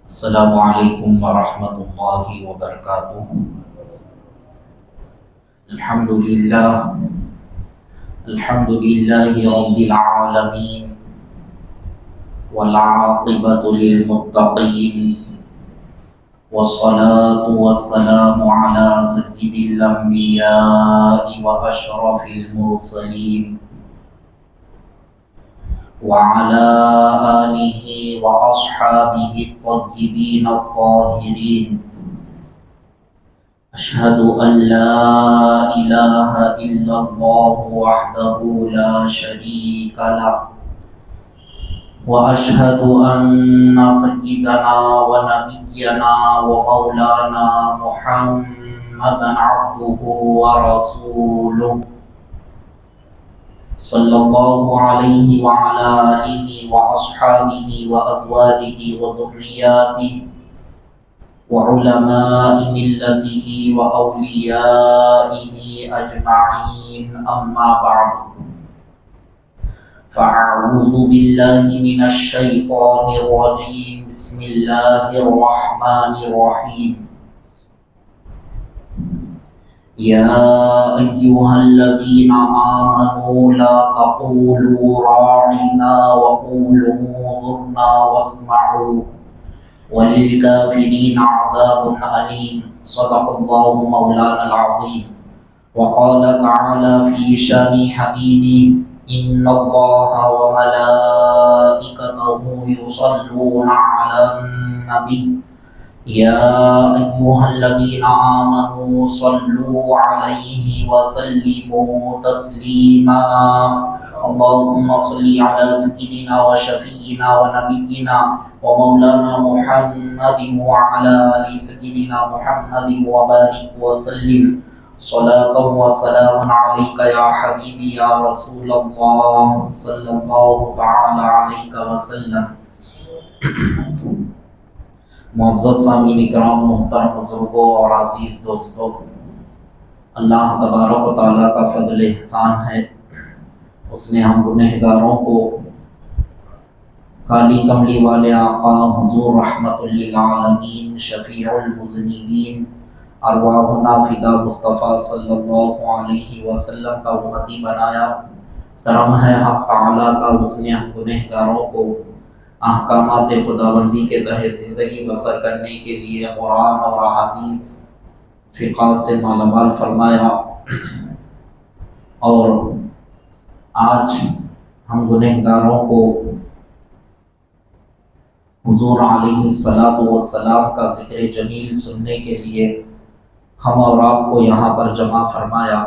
السلام علیکم ورحمۃ اللہ وبرکاتہ۔ الحمد للہ رب العالمین والعاقبۃ للمتقین والصلاة والسلام علی سید الانبیاء واشرف المرسلین وعلى آلہ واصحابہ الطیبین الطاہرین۔ اشہد ان لا الہ الا اللہ وحدہ لا شریک لہ واشہد ان سیدنا ونبینا ومولانا محمدا عبدہ ورسولہ صلی اللہ علیہ وعلی آلہ واصحابہ وازواجہ وذریاتہ وعلماء ملتہ واولیائہ اجمعین، اما بعد فاعوذ باللہ من الشیطان الرجیم، بسم اللہ الرحمن الرحیم۔ یا ایھا الذین آمنوا لا تقولوا راعنا وقولوا انظرنا واسمعوا وللکافرین عذاب علیم، صدق اللہ مولانا العظیم۔ وقال تعالی فی شان حبیبہ ان اللہ وملائکتہ یصلون علی النبی یا ایھا الذین آمنوا صلوا علیہ وسلموا تسلیما، اللہم صل علی سیدنا وشفیعنا ونبینا ومولانا محمد وعلى آل سيدنا محمد وبارك وسلم صلاة وسلام عليك يا حبيبي يا رسول الله صلى الله تعالى عليك وسلم۔ معزز سامعین کرام، محترم بزرگوں اور عزیز دوستوں، اللہ تبارک و تعالیٰ کا فضل احسان ہے، اس نے ہم گنہگاروں کو کالی کملی والے آقا حضور رحمت للعالمین شفیع المذنبین ارواحنا فدا مصطفیٰ صلی اللہ علیہ وسلم کا امتی بنایا۔ کرم ہے حق تعالیٰ کا، اس نے ہم گنہگاروں کو احکامات خداوندی کے تحت زندگی بسر کرنے کے لیے قرآن اور احادیث فقہ سے مالا مال فرمایا، اور آج ہم گنہگاروں کو حضور علیہ السلام کا ذکر جمیل سننے کے لیے ہم اور آپ کو یہاں پر جمع فرمایا۔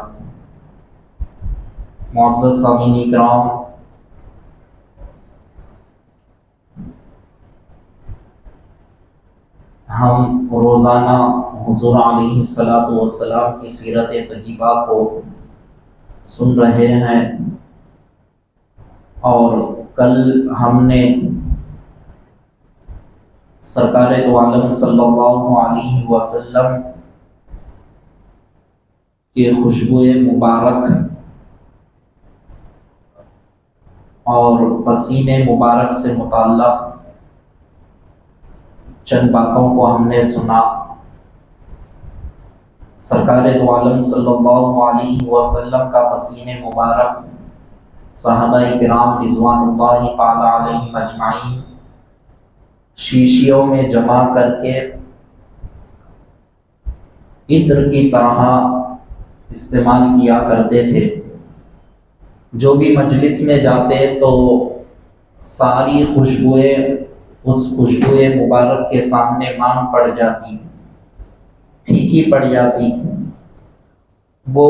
معزز سامعین اکرام، ہم روزانہ حضور علیہ السلام کی سیرت طیبہ کو سن رہے ہیں، اور کل ہم نے سرکار دو عالم صلی اللہ علیہ وسلم کے خوشبوئے مبارک اور پسینے مبارک سے متعلق چند باتوں کو ہم نے سنا۔ سرکار دو عالم صلی اللہ علیہ وسلم کا پسینے مبارک صحابہ کرام رضوان اللہ تعالی علیہم اجمعین شیشیوں میں جمع کر کے عطر کی طرح استعمال کیا کرتے تھے۔ جو بھی مجلس میں جاتے تو ساری خوشبوئیں اس خوشبوئے مبارک کے سامنے مانگ پڑ جاتی، پھیکی پڑ جاتی۔ وہ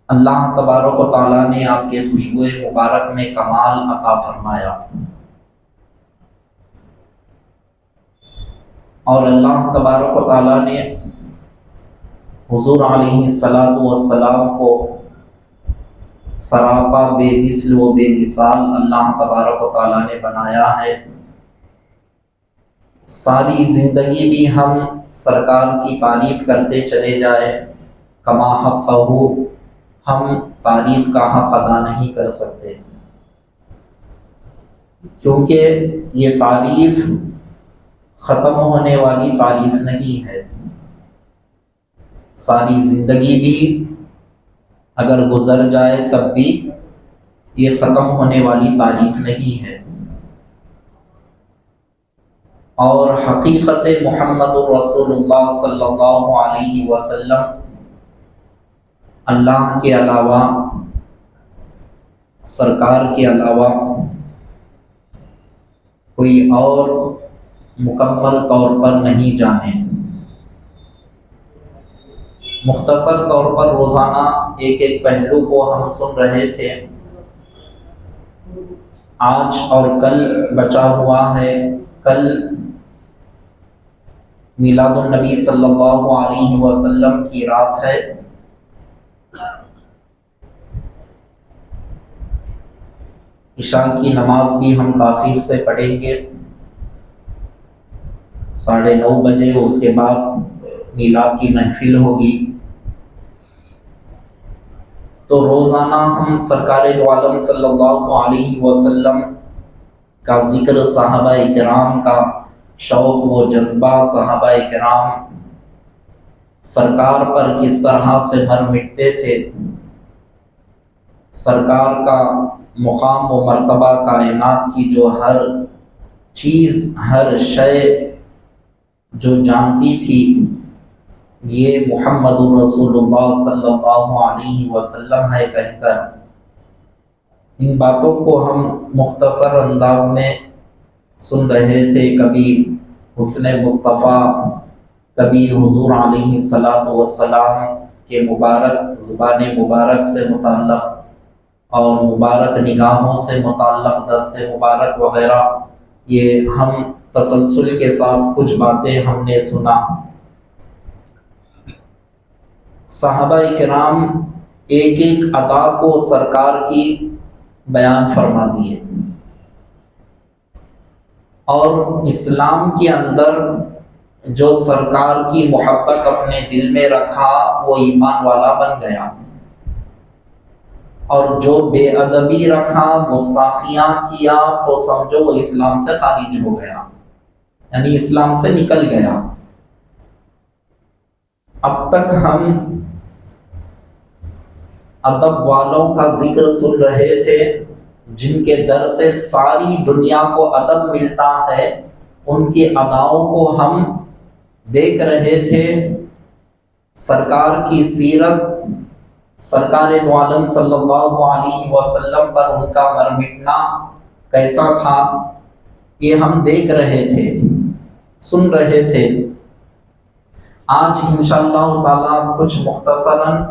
اللہ تبارک و تعالیٰ نے آپ کے خوشبوئے مبارک میں کمال عطا فرمایا، اور اللہ تبارک و تعالیٰ نے حضور علیہ السلام کو سراپا بے مثل و بے مثال اللہ تبارک و تعالیٰ نے بنایا ہے۔ ساری زندگی بھی ہم سرکار کی تعریف کرتے چلے جائیں، کما حقہ، ہم تعریف کا حق ادا نہیں کر سکتے، کیونکہ یہ تعریف ختم ہونے والی تعریف نہیں ہے، ساری زندگی بھی اگر گزر جائے تب بھی یہ ختم ہونے والی تعریف نہیں ہے۔ اور حقیقت محمد رسول اللہ صلی اللہ علیہ وسلم اللہ کے علاوہ، سرکار کے علاوہ کوئی اور مکمل طور پر نہیں جانے۔ مختصر طور پر روزانہ ایک ایک پہلو کو ہم سن رہے تھے۔ آج اور کل بچا ہوا ہے، کل میلاد النبی صلی اللہ علیہ وسلم کی رات ہے۔ عشاء کی نماز بھی ہم تاخیر سے پڑھیں گے 9:30 بجے، اس کے بعد میلاد کی محفل ہوگی۔ تو روزانہ ہم سرکار دو عالم صلی اللہ علیہ وسلم کا ذکر، صحابہ کرام کا شوق و جذبہ، صحابہ کرام سرکار پر کس طرح سے مر مٹتے تھے، سرکار کا مقام و مرتبہ کائنات کی جو ہر چیز، ہر شے جو جانتی تھی، یہ محمد رسول اللہ صلی اللہ علیہ وسلم ہے کہہ کر ان باتوں کو ہم مختصر انداز میں سن رہے تھے۔ کبھی حسن مصطفیٰ، کبھی حضور علیہ الصلاۃ والسلام کے مبارک زبان مبارک سے متعلق اور مبارک نگاہوں سے متعلق دست مبارک وغیرہ، یہ ہم تسلسل کے ساتھ کچھ باتیں ہم نے سنا۔ صحابہ کرام ایک ایک ادا کو سرکار کی بیان فرما دیے، اور اسلام کے اندر جو سرکار کی محبت اپنے دل میں رکھا وہ ایمان والا بن گیا، اور جو بے ادبی رکھا، گستاخیاں کیا، تو سمجھو وہ اسلام سے خارج ہو گیا، یعنی اسلام سے نکل گیا۔ اب تک ہم ادب والوں کا ذکر سن رہے تھے، جن کے در سے ساری دنیا کو ادب ملتا ہے، ان کی اداؤں کو ہم دیکھ رہے تھے۔ سرکار کی سیرت، سرکار دو عالم صلی اللہ علیہ وسلم پر ان کا مر مٹنا کیسا تھا، یہ ہم دیکھ رہے تھے، سن رہے تھے۔ آج انشاءاللہ تعالی کچھ مختصراً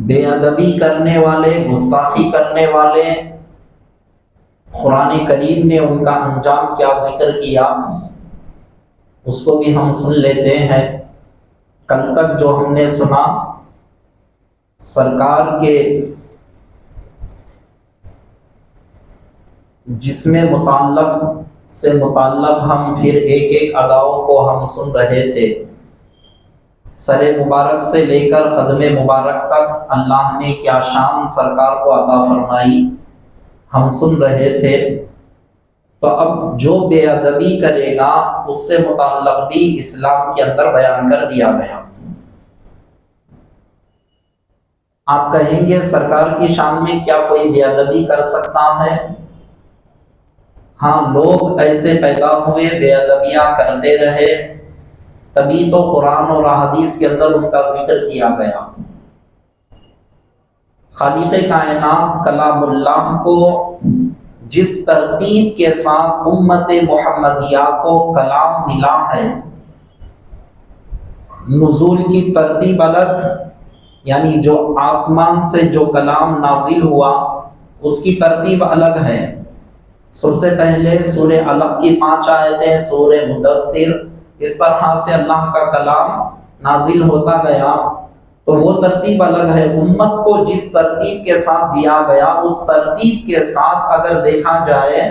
بے ادبی کرنے والے، گستاخی کرنے والے، قرآن کریم نے ان کا انجام کیا ذکر کیا، اس کو بھی ہم سن لیتے ہیں۔ کل تک جو ہم نے سنا، سرکار کے جسم متعلق ہم پھر ایک ایک اداؤں کو ہم سن رہے تھے۔ سر مبارک سے لے کر قدم مبارک تک اللہ نے کیا شان سرکار کو عطا فرمائی، ہم سن رہے تھے۔ تو اب جو بے ادبی کرے گا اس سے متعلق بھی اسلام کے اندر بیان کر دیا گیا۔ آپ کہیں گے سرکار کی شان میں کیا کوئی بے ادبی کر سکتا ہے؟ ہاں، لوگ ایسے پیدا ہوئے، بے ادبیاں کرتے رہے، تبھی تو قرآن اور احادیث کے اندر ان کا ذکر کیا گیا۔ خالق کائنات کلام اللہ کو جس ترتیب کے ساتھ امت محمدیہ کو کلام ملا ہے، نزول کی ترتیب الگ، یعنی جو آسمان سے جو کلام نازل ہوا اس کی ترتیب الگ ہے۔ سب سے پہلے سورہ علق کی 5 آیتیں، سورہ مدثر، اس طرح سے اللہ کا کلام نازل ہوتا گیا، تو وہ ترتیب الگ ہے۔ امت کو جس ترتیب کے ساتھ دیا گیا، اس ترتیب کے ساتھ اگر دیکھا جائے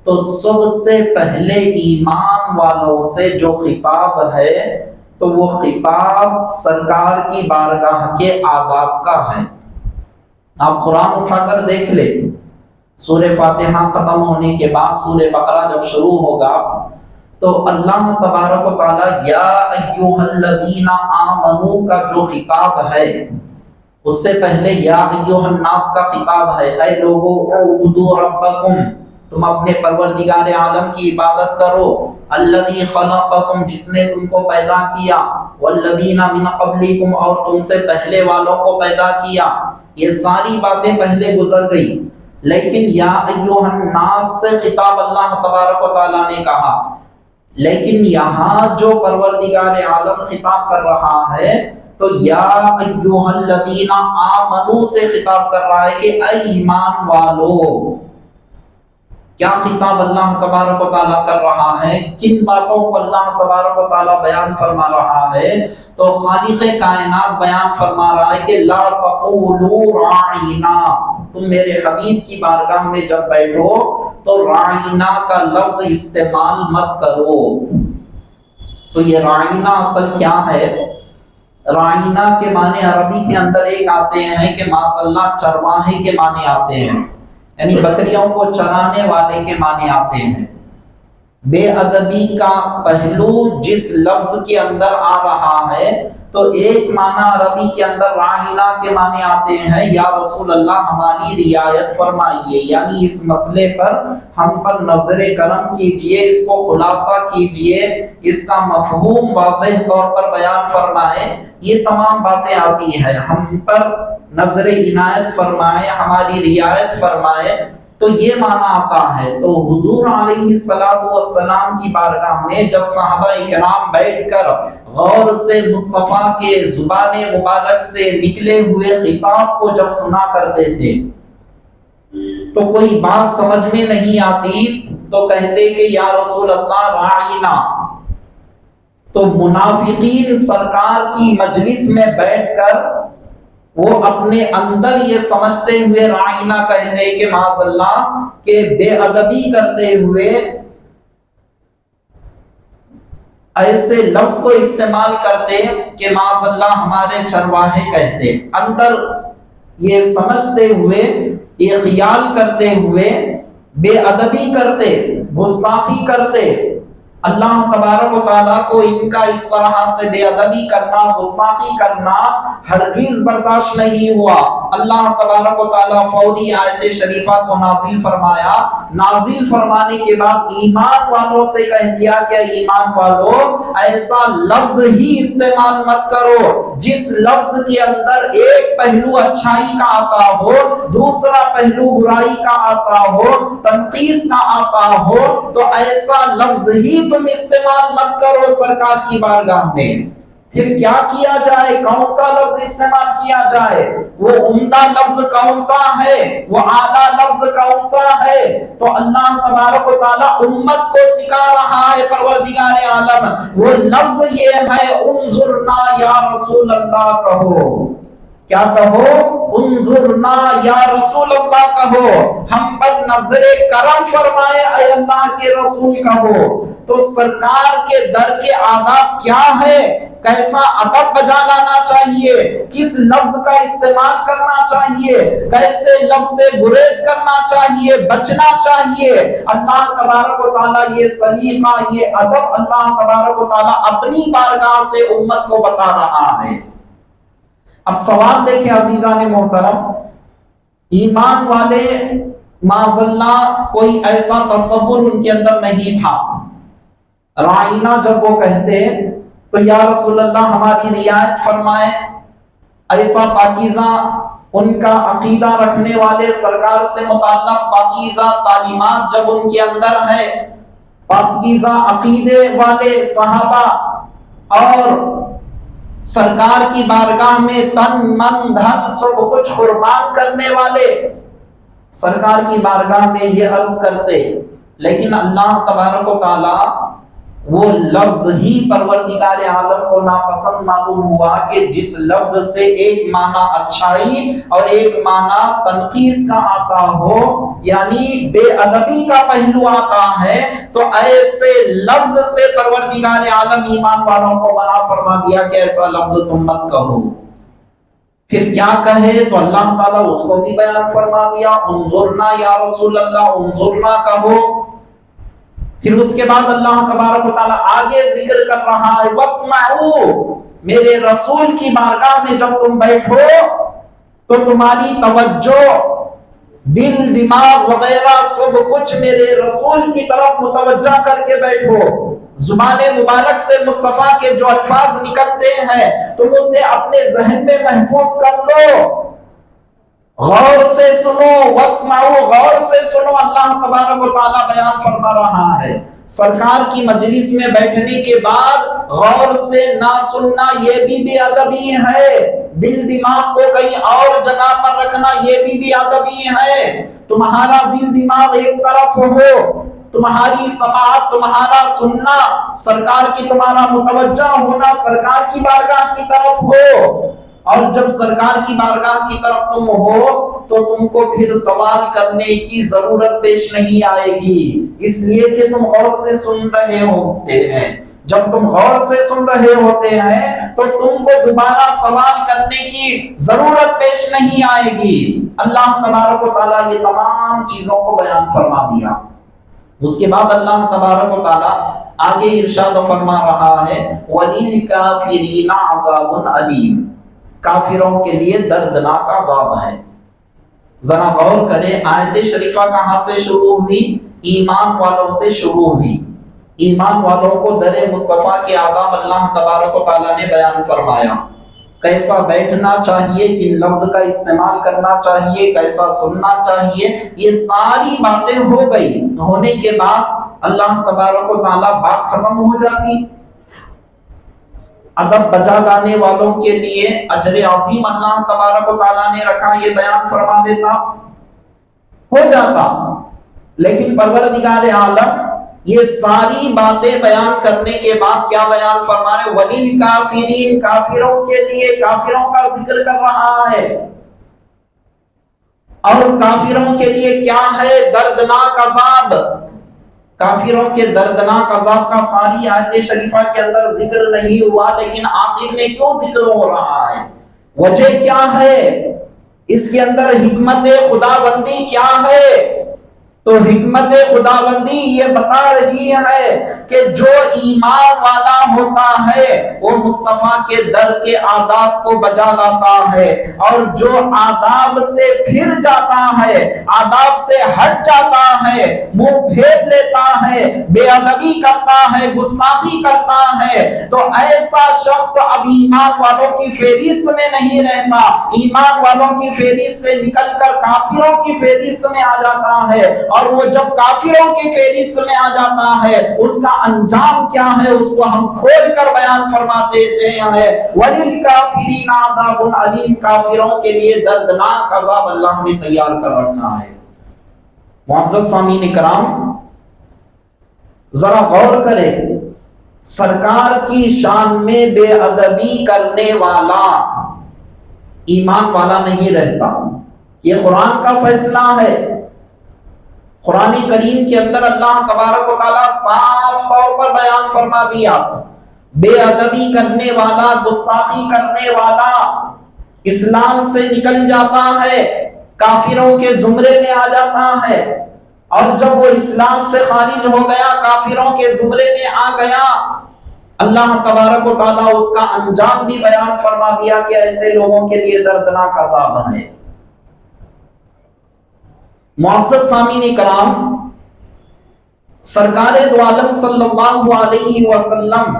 تو سب سے پہلے ایمان والوں سے جو خطاب ہے تو وہ خطاب سرکار کی بارگاہ کے آداب کا ہے۔ آپ قرآن اٹھا کر دیکھ لیں، سورہ فاتحہ ختم ہونے کے بعد سورہ بقرہ جب شروع ہوگا تو اللہ تبارک و تعالی یا ایھا الذین آمنو کا جو خطاب ہے اس سے پہلے یا ایھا الناس کا خطاب ہے، اے لوگو اعبدوا ربکم، تم اپنے پروردگار عالم کی عبادت کرو، الذی خلقکم، جس نے تم کو پیدا کیا، والذین من قبلکم، اور تم سے پہلے والوں کو پیدا کیا۔ یہ ساری باتیں پہلے گزر گئی، لیکن یا ایھا الناس سے خطاب اللہ تبارک و تعالیٰ نے کہا، لیکن یہاں جو پروردگار عالم خطاب کر رہا ہے تو یا ایھا الذین آمنو سے خطاب کر رہا ہے کہ اے ایمان والو۔ کیا خطاب اللہ تبارک و تعالیٰ کر رہا ہے؟ کن باتوں کو اللہ تبارک و تعالیٰ بیان فرما رہا ہے؟ تو خالق کائنات بیان فرما رہا ہے کہ لا تقولوا راعینا، تم میرے حبیب کی بارگاہ میں جب بیٹھو تو راعینا کا لفظ استعمال مت کرو۔ تو یہ راعینا اصل کیا ہے؟ راعینا کے معنی عربی کے اندر ایک آتے ہیں کہ معاذ اللہ چرواہے کے معنی آتے ہیں، یعنی بکریوں کو چرانے والے کے معنی آتے ہیں۔ بے ادبی کا پہلو جس لفظ کے اندر آ رہا ہے تو ایک معنی عربی کے اندر راعینا کے معنی آتے ہیں، یا رسول اللہ ہماری رعایت فرمائیے، یعنی اس مسئلے پر ہم پر نظر کرم کیجئے، اس کو خلاصہ کیجئے، اس کا مفہوم واضح طور پر بیان فرمائے۔ یہ تمام باتیں آتی ہیں، ہم پر نظر عنایت فرمائے، ہماری رعایت فرمائے، تو یہ معنی آتا ہے۔ تو حضور علیہ السلام کی بارگاہ میں جب صحابہ اکرام بیٹھ کر غور سے مصطفیٰ کے زبان مبارک سے نکلے ہوئے خطاب کو جب سنا کرتے تھے تو کوئی بات سمجھ میں نہیں آتی تو کہتے کہ یا رسول اللہ راعینا۔ تو منافقین سرکار کی مجلس میں بیٹھ کر وہ اپنے اندر یہ سمجھتے ہوئے راعینا کہتے کہ معاذ اللہ کہ بے ادبی کرتے ہوئے ایسے لفظ کو استعمال کرتے کہ معاذ اللہ ہمارے چرواہے کہتے، اندر یہ سمجھتے ہوئے، یہ خیال کرتے ہوئے بے ادبی کرتے، گستاخی کرتے۔ اللہ تبارک و تعالیٰ کو ان کا اس طرح سے بے ادبی کرنا، گستاخی کرنا ہرگز برداشت نہیں ہوا۔ اللہ تبارک و تعالیٰ فوری آیت شریفہ کو نازل فرمایا، نازل فرمانے کے بعد ایمان والوں سے کہہ دیا کہ ایمان والو ایسا لفظ ہی استعمال مت کرو جس لفظ کے اندر ایک پہلو اچھائی کا آتا ہو، دوسرا پہلو برائی کا آتا ہو، تنقیص کا آتا ہو، تو ایسا لفظ ہی تم استعمال مت کرو سرکار کی بارگاہ میں۔ پھر کیا کیا جائے؟ کون سا لفظ استعمال کیا جائے؟ وہ عمدہ لفظ کون سا ہے؟ وہ اعلیٰ لفظ کون سا ہے؟ تو اللہ تبارک و تعالیٰ امت کو سکھا رہا ہے، پروردگار عالم وہ لفظ یہ ہے انظرنا یا رسول اللہ کہو۔ کیا کہو؟ انظرنا یا رسول اللہ کہو، ہم پر نظر کرم فرمائے اے اللہ کے رسول کہو۔ تو سرکار کے در کے آداب کیا ہے؟ کیسا ادب بجا لانا چاہیے، کس لفظ کا استعمال کرنا چاہیے، کیسے لفظ سے گریز کرنا چاہیے، بچنا چاہیے۔ اللہ تبارک و تعالیٰ یہ سلیقہ، یہ ادب اللہ تبارک و تعالیٰ اپنی بارگاہ سے امت کو بتا رہا ہے۔ اب سوال دیکھیں عزیزان محترم، ایمان والے معاذ اللہ کوئی ایسا تصور ان کے اندر نہیں تھا۔ راعینا جب وہ کہتے تو یا رسول اللہ ہماری رعایت فرمائے، ایسا پاکیزہ ان کا عقیدہ رکھنے والے سرکار سے متعلق پاکیزہ تعلیمات جب ان کے اندر ہے، پاکیزہ عقیدے والے صحابہ اور سرکار کی بارگاہ میں تن من دھن سب کچھ قربان کرنے والے سرکار کی بارگاہ میں یہ عرض کرتے، لیکن اللہ تبارک و تعالی وہ لفظ ہی پروردگار عالم کو ناپسند معلوم ہوا کہ جس لفظ سے ایک معنی اچھائی اور ایک معنی تنقیص کا آتا ہو، یعنی بے ادبی کا پہلو آتا ہے، تو ایسے لفظ سے پروردگار عالم ایمان والوں کو منع فرما دیا کہ ایسا لفظ تم مت کہو۔ پھر کیا کہے؟ تو اللہ تعالیٰ اس کو بھی بیان فرما دیا، انظرنا یا رسول اللہ، انظرنا کہو۔ پھر اس کے بعد اللہ تبارک و تعالیٰ آگے ذکر کر رہا ہے وَاسْمَعُوا، میرے رسول کی بارگاہ میں جب تم بیٹھو تو تمہاری توجہ دل دماغ وغیرہ سب کچھ میرے رسول کی طرف متوجہ کر کے بیٹھو. زبان مبارک سے مصطفیٰ کے جو الفاظ نکلتے ہیں تم اسے اپنے ذہن میں محفوظ کر لو، غور سے سنو. واسمعوا، غور سے سنو. اللہ تبارک و تعالیٰ بیان فرما رہا ہے سرکار کی مجلس میں بیٹھنے کے بعد غور سے نہ سننا یہ بھی بے ادبی ہے، دل دماغ کو کہیں اور جگہ پر رکھنا یہ بھی بے ادبی ہے. تمہارا دل دماغ ایک طرف ہو، تمہاری سماعت، تمہارا سننا سرکار کی، تمہارا متوجہ ہونا سرکار کی بارگاہ کی طرف ہو. اور جب سرکار کی بارگاہ کی طرف تم ہو تو تم کو پھر سوال کرنے کی ضرورت پیش نہیں آئے گی، اس لیے کہ تم غور سے سن رہے ہوتے ہیں. جب تم غور سے سن رہے ہوتے ہیں تو تم کو دوبارہ سوال کرنے کی ضرورت پیش نہیں آئے گی. اللہ تبارک و تعالیٰ یہ تمام چیزوں کو بیان فرما دیا. اس کے بعد اللہ تبارک و تعالیٰ آگے ارشاد فرما رہا ہے وَلِلْكَافِرِينَ عَذَابٌ أَلِيمٌ، کافروں کے لیے دردناک عذاب ہے. ذرا غور کریں، آیت شریفہ کہاں سے شروع ہوئی؟ ایمان والوں سے شروع ہوئی. ایمان والوں کو در مصطفیٰ کے آداب اللہ تبارک و تعالیٰ نے بیان فرمایا، کیسا بیٹھنا چاہیے، کن لفظ کا استعمال کرنا چاہیے، کیسا سننا چاہیے، یہ ساری باتیں ہو گئی. ہونے کے بعد اللہ تبارک و تعالیٰ بات ختم ہو جاتی. ادب بجا لانے والوں کے لیے اجر عظیم اللہ تبارک و تعالیٰ نے رکھا، یہ بیان فرما دیتا، ہو جاتا. لیکن پروردگار عالم یہ ساری باتیں بیان کرنے کے بعد کیا بیان فرما رہے؟ وَلِلْكَافِرِينَ، کافروں کے لیے، کافروں کا ذکر کر رہا ہے. اور کافروں کے لیے کیا ہے؟ دردناک عذاب. کافروں کے دردناک عذاب کا ساری آیت شریفہ کے اندر ذکر نہیں ہوا، لیکن آخر میں کیوں ذکر ہو رہا ہے؟ وجہ کیا ہے؟ اس کے اندر حکمت خداوندی کیا ہے؟ تو حکمت خداوندی یہ بتا رہی ہے کہ جو ایمان والا ہوتا ہے وہ مصطفیٰ کے در کے آداب کو بجا لاتا ہے، اور جو آداب سے پھر جاتا ہے، آداب سے ہٹ جاتا ہے، منہ پھیر لیتا ہے، بے ادبی کرتا ہے، گستاخی کرتا ہے، تو ایسا شخص اب ایمان والوں کی فہرست میں نہیں رہتا، ایمان والوں کی فہرست سے نکل کر کافروں کی فہرست میں آ جاتا ہے. اور وہ جب کافروں کی فہرست میں آ جاتا ہے اس کا انجام کیا ہے اس کو ہم کھول کر بیان فرماتے ہیں. وَلِلْكَافِرِينَ عَذَابٌ أَلِيمٌ، کافروں کے لیے دردناک عذاب اللہ نے تیار کر رکھا ہے. معزز سامعین کرام، ذرا غور کرے، سرکار کی شان میں بے ادبی کرنے والا ایمان والا نہیں رہتا. یہ قرآن کا فیصلہ ہے. قرآن کریم کے اندر اللہ تبارک و تعالیٰ صاف طور پر بیان فرما دیا، بے ادبی کرنے والا، گستاخی کرنے والا اسلام سے نکل جاتا ہے، کافروں کے زمرے میں آ جاتا ہے. اور جب وہ اسلام سے خارج ہو گیا، کافروں کے زمرے میں آ گیا، اللہ تبارک و تعالیٰ اس کا انجام بھی بیان فرما دیا کہ ایسے لوگوں کے لیے دردناک عذاب ہے. معزز سامعین کرام، سرکار دو عالم صلی اللہ علیہ وسلم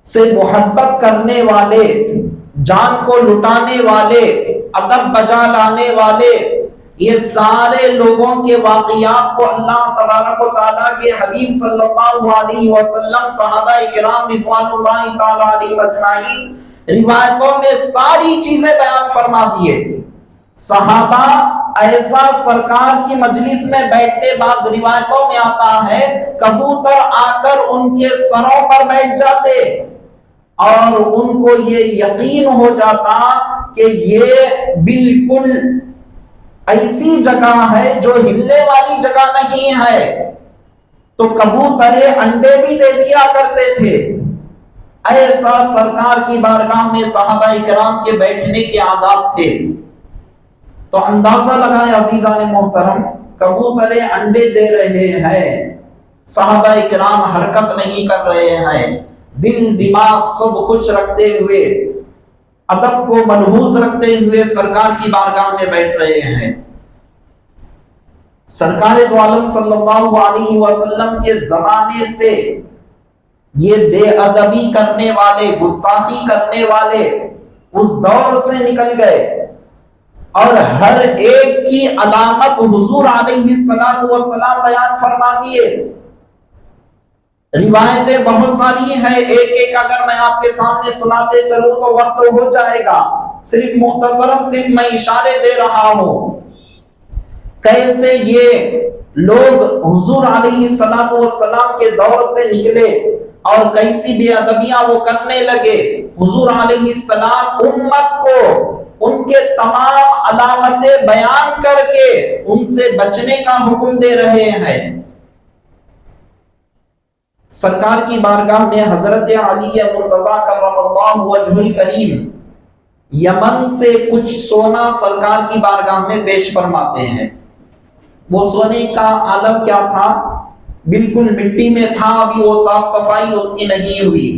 سے محبت کرنے والے، جان کو لٹانے والے، ادب بجا لانے والے، یہ سارے لوگوں کے واقعات کو اللہ تبارک و تعالیٰ کے حبیب صلی اللہ علیہ وسلم، صحابہ کرام رضوان اللہ تعالیٰ علیہ اجمعین روایتوں میں ساری چیزیں بیان فرما دیے. صحابہ ایسا سرکار کی مجلس میں بیٹھتے، بعض روایتوں میں آتا ہے کبوتر آ کر ان کے سروں پر بیٹھ جاتے اور ان کو یہ یقین ہو جاتا کہ یہ بالکل ایسی جگہ ہے جو ہلنے والی جگہ نہیں ہے. تو کبوتر انڈے بھی دے دیا کرتے تھے. ایسا سرکار کی بارگاہ میں صحابہ کرام کے بیٹھنے کے آداب تھے. تو اندازہ لگائے عزیزان محترم، کبوتر انڈے دے رہے ہیں صحابہ کرام حرکت نہیں کر رہے ہیں، دل دماغ سب کچھ رکھتے ہوئے، ادب کو ملحوظ رکھتے ہوئے سرکار کی بارگاہ میں بیٹھ رہے ہیں۔ سرکار دو عالم صلی اللہ علیہ وسلم کے زمانے سے یہ بے ادبی کرنے والے، گستاخی کرنے والے اس دور سے نکل گئے، اور ہر ایک کی علامت حضور علیہ السلام بیان فرما دیے۔ روایتیں بہت ساری ہیں، ایک ایک اگر میں آپ کے سامنے سناتے چلوں تو وقت ہو جائے گا، صرف مختصراً صرف میں اشارے دے رہا ہوں کیسے یہ لوگ حضور علیہ السلام کے دور سے نکلے اور کیسی بے ادبیاں وہ کرنے لگے۔ حضور علیہ السلام امت کو ان کے تمام علامتیں بیان کر کے ان سے بچنے کا حکم دے رہے ہیں۔ سرکار کی بارگاہ میں حضرت علی مرتضیٰ کرم اللہ وجہ الکریم یمن سے کچھ سونا سرکار کی بارگاہ میں پیش فرماتے ہیں۔ وہ سونے کا عالم کیا تھا؟ بالکل مٹی میں تھا، ابھی وہ صاف صفائی اس کی نہیں ہوئی۔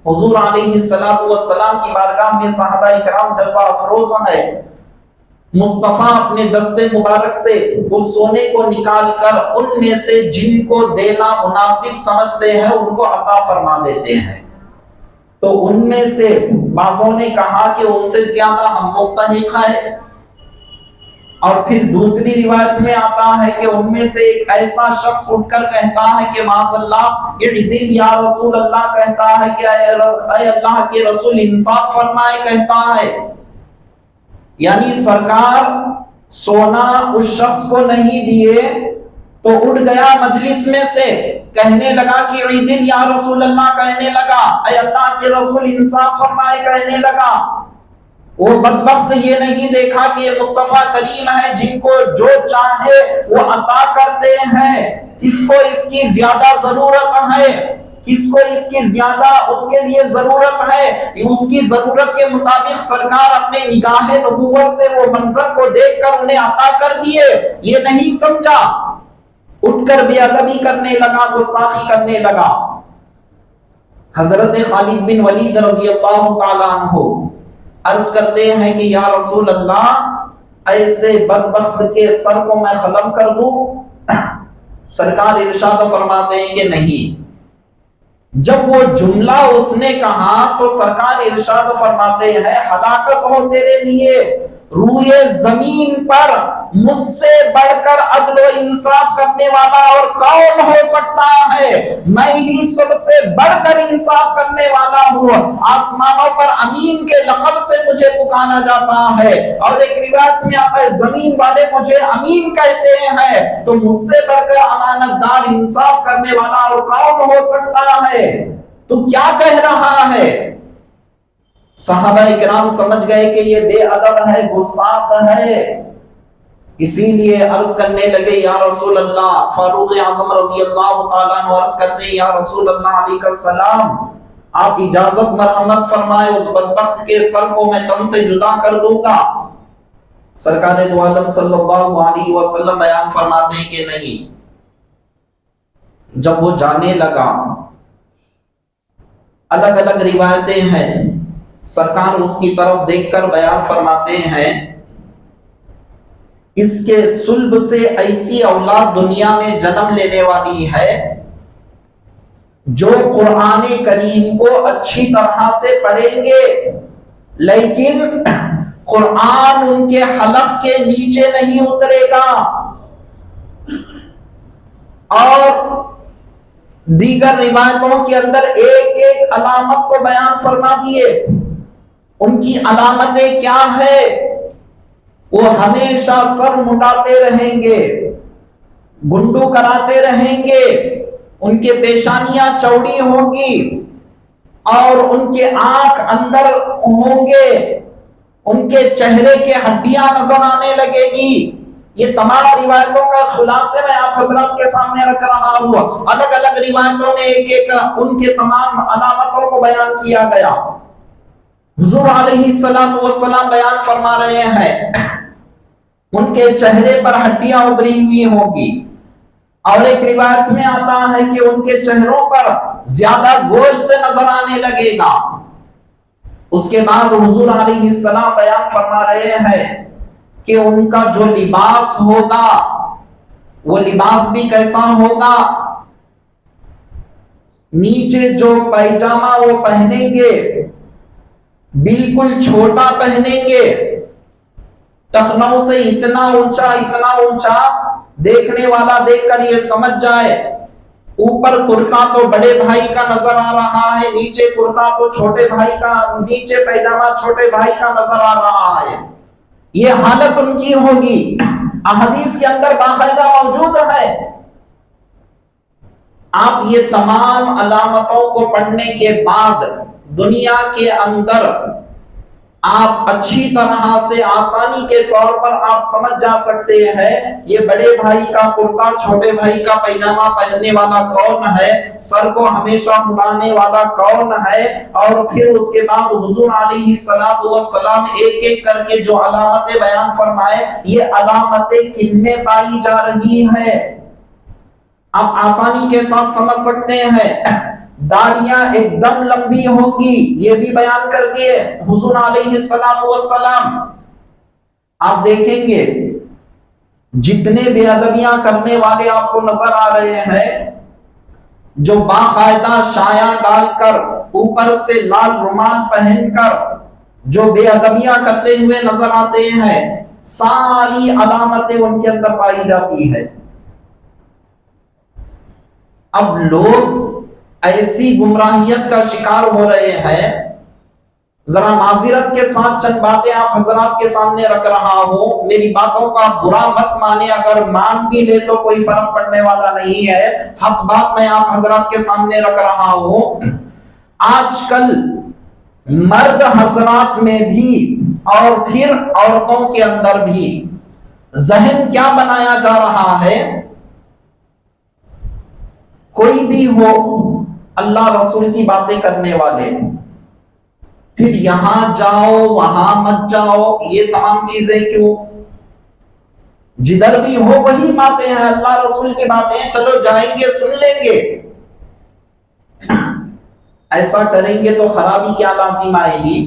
حضور علیہ السلام کی بارگاہ میں صحابہ کرام جلوہ افروز ہے، مصطفیٰ اپنے دست مبارک سے اس سونے کو نکال کر ان میں سے جن کو دینا مناسب سمجھتے ہیں ان کو عطا فرما دیتے ہیں۔ تو ان میں سے بعضوں نے کہا کہ ان سے زیادہ ہم مستحق ہیں، اور پھر دوسری روایت میں آتا ہے کہ ان میں سے ایک ایسا شخص اٹھ کر کہتا ہے کہ معاذ اللہ اعدل یا رسول اللہ، کہتا ہے کہ اے اللہ کے رسول انصاف فرمائے، کہتا ہے یعنی سرکار سونا اس شخص کو نہیں دیے تو اٹھ گیا مجلس میں سے، کہنے لگا کہ اعدل یا رسول اللہ، کہنے لگا اے اللہ کے رسول انصاف فرمائے، کہنے لگا۔ وہ بدبخت یہ نہیں دیکھا کہ یہ مصطفیٰ کریم ہے جن کو جو چاہے وہ عطا کرتے ہیں، کس کو اس کی زیادہ ضرورت ہے، کس کو اس کی زیادہ اس کے لیے ضرورت ہے، اس کی ضرورت کے مطابق سرکار اپنے نگاہ نبوت سے وہ منظر کو دیکھ کر انہیں عطا کر دیے۔ یہ نہیں سمجھا، اٹھ کر بے ادبی کرنے لگا، گستاخی کرنے لگا۔ حضرت خالد بن ولید رضی اللہ تعالیٰ عنہ عرض کرتے ہیں کہ یا رسول اللہ ایسے بدبخت کے سر کو میں قلم کر دوں؟ سرکار ارشاد فرماتے ہیں کہ نہیں۔ جب وہ جملہ اس نے کہا تو سرکار ارشاد فرماتے ہیں ہلاکت ہو تیرے لیے، روئے زمین پر مجھ سے بڑھ کر عدل و انصاف کرنے والا اور کون ہو سکتا ہے؟ میں ہی سب سے بڑھ کر انصاف کرنے والا ہوں، آسمانوں پر امین کے لقب سے مجھے پکارا جاتا ہے، اور ایک روایت میں آتا ہے زمین والے مجھے امین کہتے ہیں، تو مجھ سے بڑھ کر امانت دار انصاف کرنے والا اور کون ہو سکتا ہے؟ تو کیا کہہ رہا ہے؟ صحابہ کرام سمجھ گئے کہ یہ بے ادب ہے، گستاخ ہے، اسی لیے عرض کرنے لگے یا رسول اللہ، فاروق اعظم رضی اللہ تعالیٰ عنہ عرض کرتے ہیں یا رسول اللہ علیہ السلام، آپ اجازت مرحمت فرمائے، اس بدبخت کے سر کو میں تم سے جدا کر دوں گا۔ سرکار دو عالم صلی اللہ علیہ وسلم بیان فرماتے ہیں کہ نہیں۔ جب وہ جانے لگا، الگ الگ روایتیں ہیں، سرکار اس کی طرف دیکھ کر بیان فرماتے ہیں اس کے صلب سے ایسی اولاد دنیا میں جنم لینے والی ہے جو قرآن کریم کو اچھی طرح سے پڑھیں گے، لیکن قرآن ان کے حلق کے نیچے نہیں اترے گا، اور دیگر روایتوں کے اندر ایک ایک علامت کو بیان فرما دیے۔ ان کی علامتیں کیا ہے؟ وہ ہمیشہ سر مٹاتے رہیں گے، گنڈو کراتے رہیں گے، ان کے پیشانیاں چوڑی ہوں گی، اور ان کے آنکھ اندر ہوں گے، ان کے چہرے کے ہڈیاں نظر آنے لگے گی۔ یہ تمام روایتوں کا خلاصے میں آپ حضرات کے سامنے رکھ رہا ہوں۔ الگ الگ روایتوں میں ایک ایک ان کے تمام علامتوں کو بیان کیا گیا۔ حضور علیہ السلام بیان فرما رہے ہیں ان کے چہرے پر ہڈیاں ابھری ہوئی ہوں گی، اور ایک روایت میں آتا ہے کہ ان کے چہروں پر زیادہ گوشت نظر آنے لگے گا۔ اس کے بعد حضور علیہ السلام بیان فرما رہے ہیں کہ ان کا جو لباس ہوگا وہ لباس بھی کیسا ہوگا، نیچے جو پیجامہ وہ پہنیں گے بالکل چھوٹا پہنیں گے، ٹخنوں سے اتنا اونچا دیکھنے والا دیکھ کر یہ سمجھ جائے اوپر کرتا تو بڑے بھائی کا نظر آ رہا ہے، نیچے کرتا تو چھوٹے بھائی کا، نیچے پیجامہ چھوٹے بھائی کا نظر آ رہا ہے۔ یہ حالت ان کی ہوگی، احادیث کے اندر باقاعدہ موجود ہے۔ آپ یہ تمام علامتوں کو پڑھنے کے بعد دنیا کے اندر آپ اچھی طرح سے آسانی کے طور پر آپ سمجھ جا سکتے ہیں یہ بڑے بھائی کا کرتا چھوٹے بھائی کا پیجامہ پہننے والا کون ہے، سر کو ہمیشہ مڑانے والا کون ہے، اور پھر اس کے بعد حضور علیہ السلام ایک ایک کر کے جو علامتیں بیان فرمائے یہ علامتیں کن میں پائی جا رہی ہے آپ آسانی کے ساتھ سمجھ سکتے ہیں۔ داڑیاں ایک دم لمبی ہوں گی، یہ بھی بیان کر دیے حضور علیہ السلام۔ آپ دیکھیں گے جتنے بے ادبیاں کرنے والے آپ کو نظر آ رہے ہیں، جو باقاعدہ شایا ڈال کر اوپر سے لال رومال پہن کر جو بے ادبیاں کرتے ہوئے نظر آتے ہیں، ساری علامتیں ان کے اندر پائی جاتی ہے۔ اب لوگ ایسی گمراہیت کا شکار ہو رہے ہیں، ذرا معذرت کے ساتھ چند باتیں آپ حضرات کے سامنے رکھ رہا ہوں، میری باتوں کا برا مت مانے، اگر مان بھی لے تو کوئی فرق پڑنے والا نہیں ہے، حق بات میں آپ حضرات کے سامنے رکھ رہا ہوں۔ آج کل مرد حضرات میں بھی اور پھر عورتوں کے اندر بھی ذہن کیا بنایا جا رہا ہے، کوئی بھی ہو اللہ رسول کی باتیں کرنے والے، پھر یہاں جاؤ وہاں مت جاؤ، یہ تمام چیزیں کیوں؟ جدھر بھی ہو وہی باتیں ہیں، اللہ رسول کی باتیں، چلو جائیں گے سن لیں گے۔ ایسا کریں گے تو خرابی کیا لازم آئے گی؟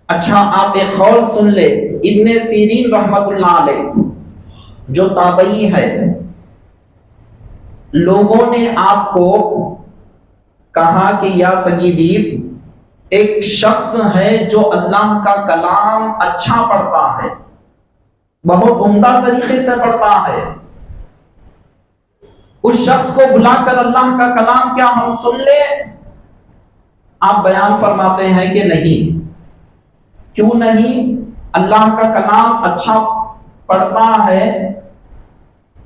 اچھا آپ ایک قول سن لے، ابن سیرین رحمت اللہ علیہ جو تابعی ہے، لوگوں نے آپ کو کہا کہ یا سیدی ایک شخص ہے جو اللہ کا کلام اچھا پڑھتا ہے، بہت عمدہ طریقے سے پڑھتا ہے، اس شخص کو بلا کر اللہ کا کلام کیا ہم سن لیں؟ آپ بیان فرماتے ہیں کہ نہیں۔ کیوں نہیں؟ اللہ کا کلام اچھا پڑھتا ہے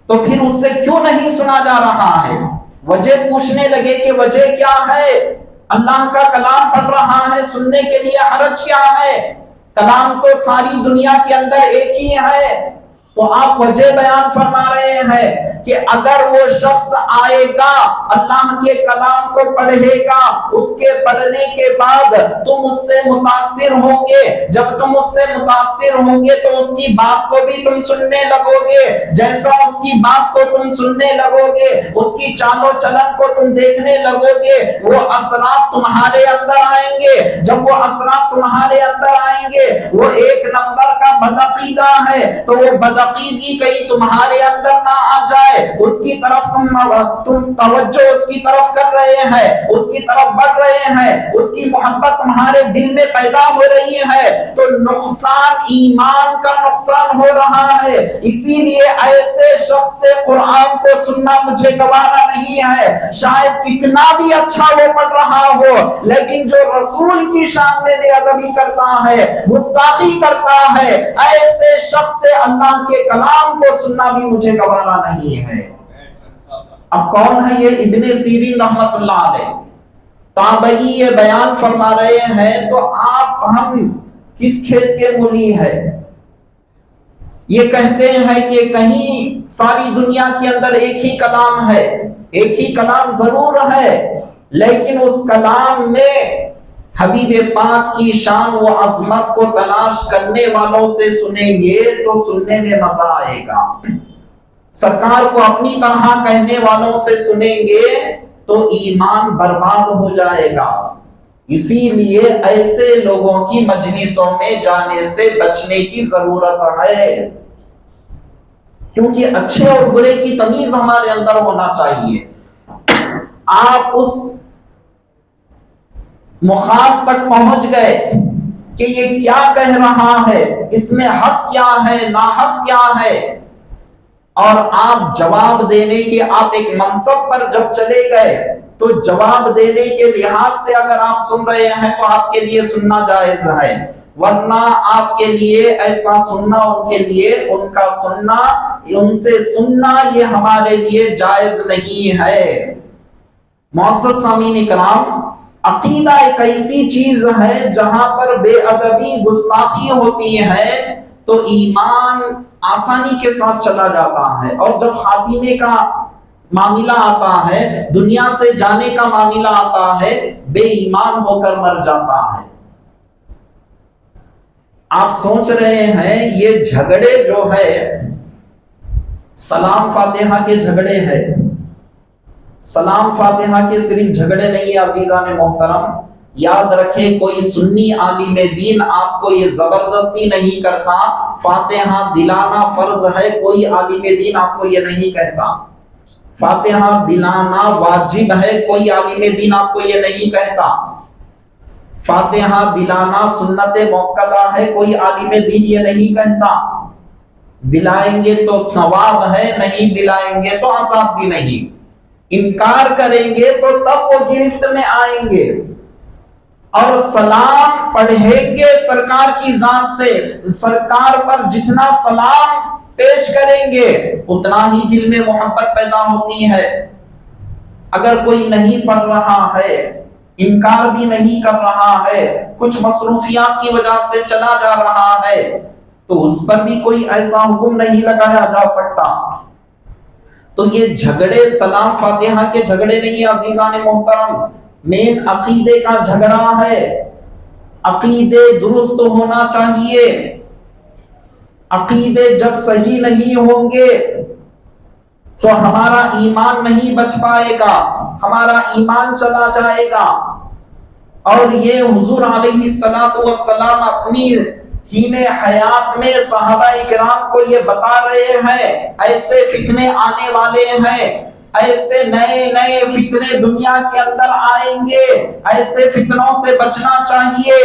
تو پھر اس سے کیوں نہیں سنا جا رہا ہے؟ وجہ پوچھنے لگے کہ وجہ کیا ہے؟ اللہ کا کلام پڑھ رہا ہے، سننے کے لیے حرج کیا ہے؟ کلام تو ساری دنیا کے اندر ایک ہی ہے۔ تو آپ وجہ بیان فرما رہے ہیں کہ اگر وہ شخص آئے گا اللہ کے کلام کو پڑھے گا، اس کے پڑھنے کے بعد تم اس سے متاثر ہوں گے، جب تم اس سے متاثر ہوں گے تو اس کی بات کو بھی تم سننے لگو گے، جیسا اس کی بات کو تم سننے لگو گے اس کی چال و چلن کو تم دیکھنے لگو گے، وہ اثرات تمہارے اندر آئیں گے۔ جب وہ اثرات تمہارے اندر آئیں گے، وہ ایک نمبر کا بدعقیدہ ہے تو وہ بدعقیدگی کہیں تمہارے اندر نہ آ جائے، اس کی طرف تم توجہ اس کی طرف کر رہے ہیں، اس کی طرف بڑھ رہے ہیں، اس کی محبت تمہارے دل میں پیدا ہو رہی ہے، تو نقصان ایمان کا نقصان ہو رہا ہے۔ اسی لیے ایسے شخص سے قرآن کو سننا مجھے گوارا نہیں ہے، شاید کتنا بھی اچھا وہ پڑھ رہا ہو، لیکن جو رسول کی شان میں بے ادبی کرتا ہے، گستاخی کرتا ہے، ایسے شخص سے اللہ کے کلام کو سننا بھی مجھے گوارا نہیں ہے۔ اب کون ہے یہ؟ ابن سیرین رحمت اللہ علیہ تابعی یہ بیان فرما رہے ہیں، تو آپ ہم کس کھیت کے مولی ہے؟ یہ کہتے ہیں کہ کہیں ساری دنیا کے اندر ایک ہی کلام ہے، ایک ہی کلام ضرور ہے، لیکن اس کلام میں حبیب پاک کی شان و عظمت کو تلاش کرنے والوں سے سنیں گے تو سننے میں مزہ آئے گا، سرکار کو اپنی طرح کہنے والوں سے سنیں گے تو ایمان برباد ہو جائے گا۔ اسی لیے ایسے لوگوں کی مجلسوں میں جانے سے بچنے کی ضرورت ہے، کیونکہ اچھے اور برے کی تمیز ہمارے اندر ہونا چاہیے۔ آپ اس مخاط تک پہنچ گئے کہ یہ کیا کہہ رہا ہے، اس میں حق کیا ہے، ناحق کیا ہے، اور آپ جواب دینے کے آپ ایک منصب پر جب چلے گئے تو جواب دینے کے لحاظ سے اگر آپ سن رہے ہیں تو آپ کے لیے سننا جائز ہے، ورنہ آپ کے لیے ایسا سننا، ان کے لیے ان کا سننا، ان سے سننا یہ ہمارے لیے جائز نہیں ہے۔ معزز سامعین کرام، عقیدہ ایک ایسی چیز ہے جہاں پر بے ادبی، گستاخی ہوتی ہے تو ایمان آسانی کے ساتھ چلا جاتا ہے، اور جب خاتمے کا معاملہ آتا ہے، دنیا سے جانے کا معاملہ آتا ہے، بے ایمان ہو کر مر جاتا ہے۔ آپ سوچ رہے ہیں یہ جھگڑے جو ہے سلام فاتحہ کے جھگڑے ہیں، سلام فاتحہ کے صرف جھگڑے نہیں عزیزان محترم، یاد رکھیں کوئی سنی عالم دین آپ کو یہ زبردستی نہیں کرتا فاتحہ دلانا فرض ہے، کوئی عالم دین آپ کو یہ نہیں کہتا فاتحہ دلانا واجب ہے، کوئی عالم دین آپ کو یہ نہیں کہتا فاتحہ دلانا سنت موقدہ ہے، کوئی عالم دین یہ نہیں کہتا۔ دلائیں گے تو ثواب ہے، نہیں دلائیں گے تو عذاب بھی نہیں۔ انکار کریں گے تو تب وہ گرفت میں آئیں گے، اور سلام پڑھیں گے سرکار کی ذات سے، سرکار پر جتنا سلام پیش کریں گے اتنا ہی دل میں محبت پیدا ہوتی ہے۔ اگر کوئی نہیں پڑھ رہا ہے، انکار بھی نہیں کر رہا ہے، کچھ مصروفیات کی وجہ سے چلا جا رہا ہے، تو اس پر بھی کوئی ایسا حکم نہیں لگایا جا سکتا۔ تو یہ جھگڑے سلام فاتحہ کے جھگڑے نہیں عزیزان محترم، مین عقیدے کا جھگڑا ہے۔ عقیدے درست ہونا چاہیے، عقیدے جب صحیح نہیں ہوں گے تو ہمارا ایمان نہیں بچ پائے گا، ہمارا ایمان چلا جائے گا۔ اور یہ حضور علیہ السلام اپنی ہین حیات میں صحابہ کرام کو یہ بتا رہے ہیں ایسے فتنے آنے والے ہیں، ایسے نئے نئے فتنے دنیا کے اندر آئیں گے، ایسے فتنوں سے بچنا چاہیے۔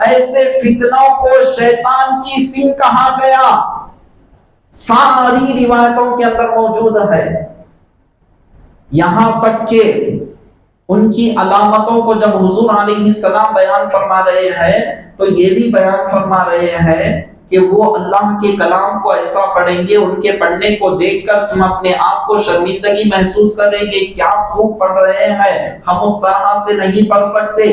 ایسے فتنوں کو شیطان کی سم کہا گیا، ساری روایتوں کے اندر موجود ہے، یہاں تک کہ ان کی علامتوں کو جب حضور علیہ السلام بیان فرما رہے ہیں تو یہ بھی بیان فرما رہے ہیں کہ وہ اللہ کے کلام کو ایسا پڑھیں گے، ان کے پڑھنے کو دیکھ کر تم اپنے آپ کو شرمندگی محسوس کریں گے، کیا خوب پڑھ رہے ہیں، ہم اس طرح سے نہیں پڑھ سکتے۔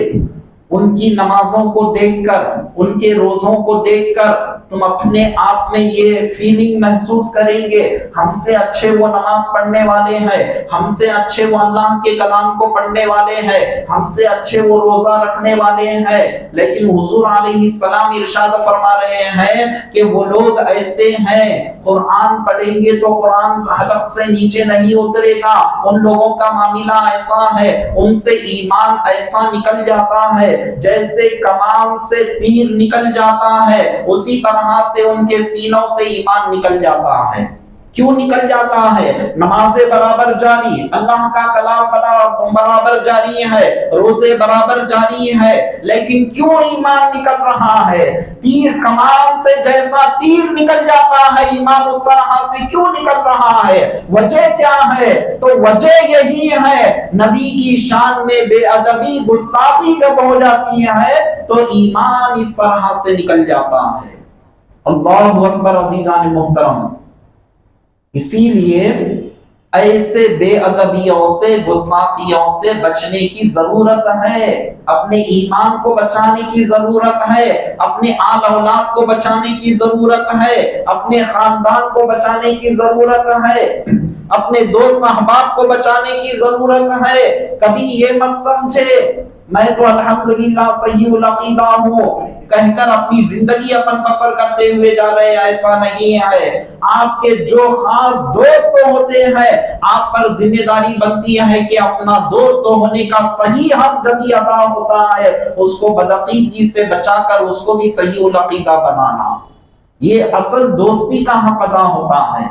ان کی نمازوں کو دیکھ کر، ان کے روزوں کو دیکھ کر تم اپنے آپ میں یہ فیلنگ محسوس کریں گے ہم سے اچھے وہ نماز پڑھنے والے ہیں، ہم سے اچھے وہ اللہ کے کلام کو پڑھنے والے ہیں، ہم سے اچھے وہ روزہ رکھنے والے ہیں۔ لیکن حضور علیہ السلام ارشاد فرما رہے ہیں کہ وہ لوگ ایسے ہیں، قرآن پڑھیں گے تو قرآن حلق سے نیچے نہیں اترے گا، ان لوگوں کا معاملہ ایسا ہے، ان سے ایمان ایسا نکل جاتا ہے جیسے کمان سے تیر نکل جاتا ہے، اسی طرح سے ان کے سینوں سے ایمان نکل جاتا ہے۔ کیوں نکل جاتا ہے؟ نمازیں برابر جاری، اللہ کا کلام برابر جاری ہے، روزے برابر جاری ہے، لیکن کیوں ایمان نکل رہا ہے؟ تیر کمان سے جیسا تیر نکل جاتا ہے، ایمان اس طرح سے کیوں نکل رہا ہے؟ وجہ کیا ہے؟ تو وجہ یہی ہے، نبی کی شان میں بے ادبی، گستاخی جب ہو جاتی ہے تو ایمان اس طرح سے نکل جاتا ہے۔ اللہ اکبر عزیزان محترم، اسی لیے ایسے بے ادبیوں سے، گستاخیوں سے بچنے کی ضرورت ہے، اپنے ایمان کو بچانے کی ضرورت ہے، اپنے آل اولاد کو بچانے کی ضرورت ہے، اپنے خاندان کو بچانے کی ضرورت ہے، اپنے دوست احباب کو بچانے کی ضرورت ہے۔ کبھی یہ مت سمجھے میں تو الحمدللہ صحیح العقیدہ ہوں کہہ کر اپنی زندگی اپن بسر کرتے ہوئے جا رہے ہیں، ایسا نہیں ہے۔ آپ کے جو خاص دوست ہوتے ہیں آپ پر ذمہ داری بنتی ہے کہ اپنا دوست ہونے کا صحیح حق جبھی ادا ہوتا ہے اس کو بدعقیدگی سے بچا کر اس کو بھی صحیح العقیدہ بنانا، یہ اصل دوستی کا حق ادا ہوتا ہے۔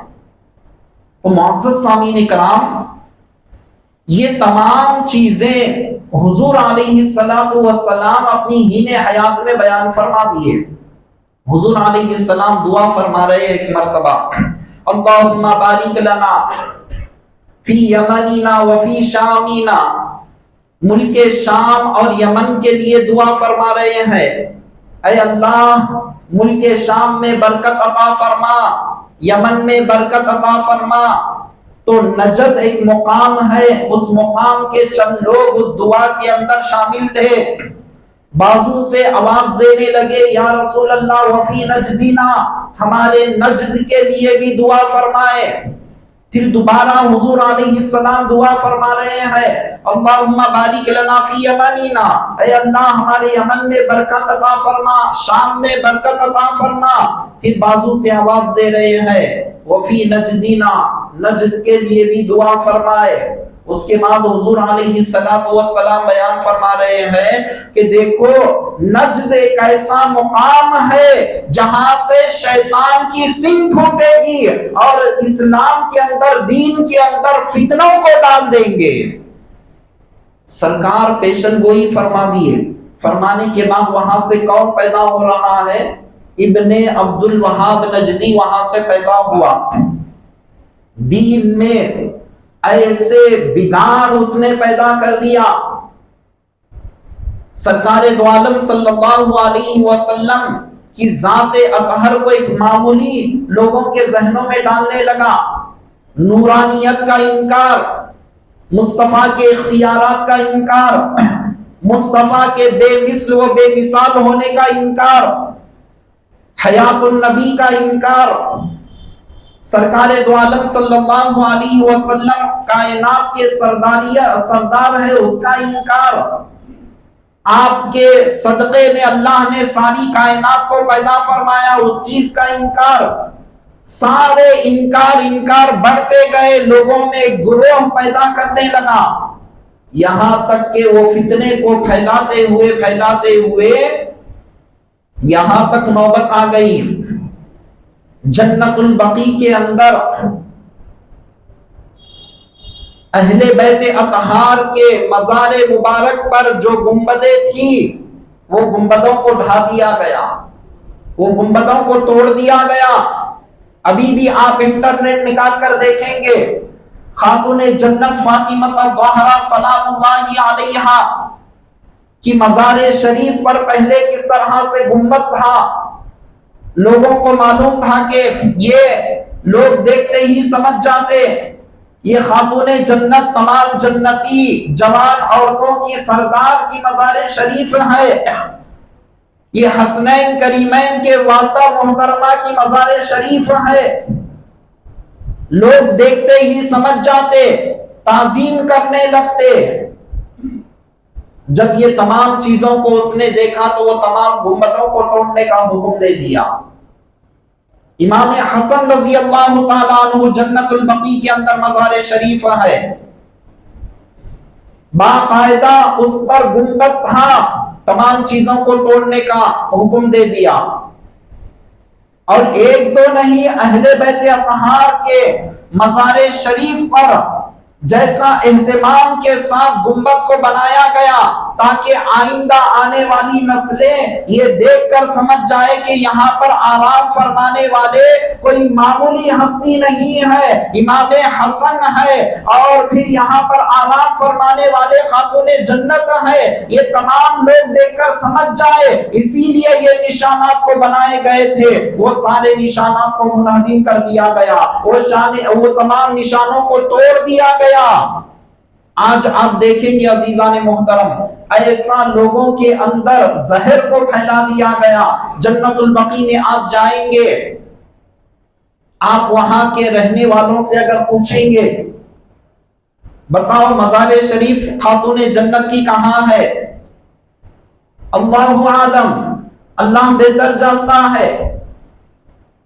تو معزز سامعین کرام، یہ تمام چیزیں حضور علیہ السلام اپنی ہین حیات میں بیان فرما دیے۔ حضور علیہ السلام دعا فرما رہے ایک مرتبہ، اللہم بارک لنا فی یمننا وفی شامنا، ملک شام اور یمن کے لیے دعا فرما رہے ہیں، اے اللہ ملک شام میں برکت عطا فرما، یمن میں برکت عطا فرما۔ تو نجد ایک مقام ہے، اس مقام کے چند لوگ اس دعا کے اندر شامل تھے، بازو سے آواز دینے لگے، یا رسول اللہ وفی نجدنا، ہمارے نجد کے لیے بھی دعا فرمائے۔ پھر دوبارہ حضور علیہ السلام دعا فرما رہے ہیں، اللہم بارک لنا فی یمننا، اے اللہ ہمارے یمن میں برکت عطا فرما، شام میں برکت عطا فرما۔ پھر بازو سے آواز دے رہے ہیں، وفی نجدنا، نجد کے لیے بھی دعا فرمائے۔ اس کے بعد حضور علیہ السلام بیان فرما رہے ہیں کہ دیکھو نجد ایک ایسا مقام ہے جہاں سے شیطان کی سنگ پھوٹے گی اور اسلام کے اندر، دین کے اندر فتنوں کو ڈال دیں گے۔ سرکار پیشن گوئی فرما دیے، فرمانے کے بعد وہاں سے کون پیدا ہو رہا ہے؟ ابن عبد الوہاب نجدی وہاں سے پیدا ہوا۔ دین میں ایسے بگاڑ اس نے پیدا کر دیا، سرکار دو عالم صلی اللہ علیہ وسلم کی ذات اطہر کو ایک معمولی لوگوں کے ذہنوں میں ڈالنے لگا، نورانیت کا انکار، مصطفیٰ کے اختیارات کا انکار، مصطفیٰ کے بے مثل و بے مثال ہونے کا انکار، حیات النبی کا انکار، سرکار دو عالم صلی اللہ علیہ وسلم کائنات کے سردار ہے اس کا انکار، آپ کے صدقے میں اللہ نے ساری کائنات کو پیدا فرمایا اس چیز کا انکار، سارے انکار بڑھتے گئے، لوگوں میں گروہ پیدا کرنے لگا، یہاں تک کہ وہ فتنے کو پھیلاتے ہوئے یہاں تک نوبت آ گئی جنت البقیع کے اندر اہل بیت اطہار کے مزار مبارک پر جو گنبدیں تھیں وہ گنبدوں کو ڈھا دیا گیا، وہ گنبدوں کو توڑ دیا گیا۔ ابھی بھی آپ انٹرنیٹ نکال کر دیکھیں گے، خاتون جنت فاطمہ الزہرا سلام اللہ علیہا کی مزار شریف پر پہلے کس طرح سے گنبد تھا، لوگوں کو معلوم تھا کہ یہ لوگ دیکھتے ہی سمجھ جاتے یہ خاتون جنت تمام جنتی جوان عورتوں کی سردار کی مزار شریف ہے، یہ حسنین کریمین کے والدہ محترمہ کی مزار شریف ہے، لوگ دیکھتے ہی سمجھ جاتے، تعظیم کرنے لگتے۔ جب یہ تمام چیزوں کو اس نے دیکھا تو وہ تمام گنبدوں کو توڑنے کا حکم دے دیا۔ امام حسن رضی اللہ تعالیٰ عنہ جنت البقیع کے اندر مزار شریف ہے، باقاعدہ اس پر گنبد تھا، تمام چیزوں کو توڑنے کا حکم دے دیا، اور ایک دو نہیں، اہل بیت اطہار کے مزار شریف پر جیسا اہتمام کے ساتھ گنبد کو بنایا گیا تاکہ آئندہ آنے والی نسلیں یہ دیکھ کر سمجھ جائے کہ یہاں پر آرام فرمانے والے کوئی معمولی ہستی نہیں ہے، امام حسن ہے، اور پھر یہاں پر آرام فرمانے والے خاتون جنت ہے، یہ تمام لوگ دیکھ کر سمجھ جائے، اسی لیے یہ نشانات کو بنائے گئے تھے۔ وہ سارے نشانات کو منہدم کر دیا گیا، وہ تمام نشانوں کو توڑ دیا گیا۔ آج آپ دیکھیں گے عزیزان محترم، ایسا لوگوں کے اندر زہر کو پھیلا دیا گیا۔ جنت البقیع میں آپ جائیں گے، آپ وہاں کے رہنے والوں سے اگر پوچھیں گے بتاؤ مزار شریف خاتون جنت کی کہاں ہے، اللہ عالم، اللہ بہتر جانتا ہے۔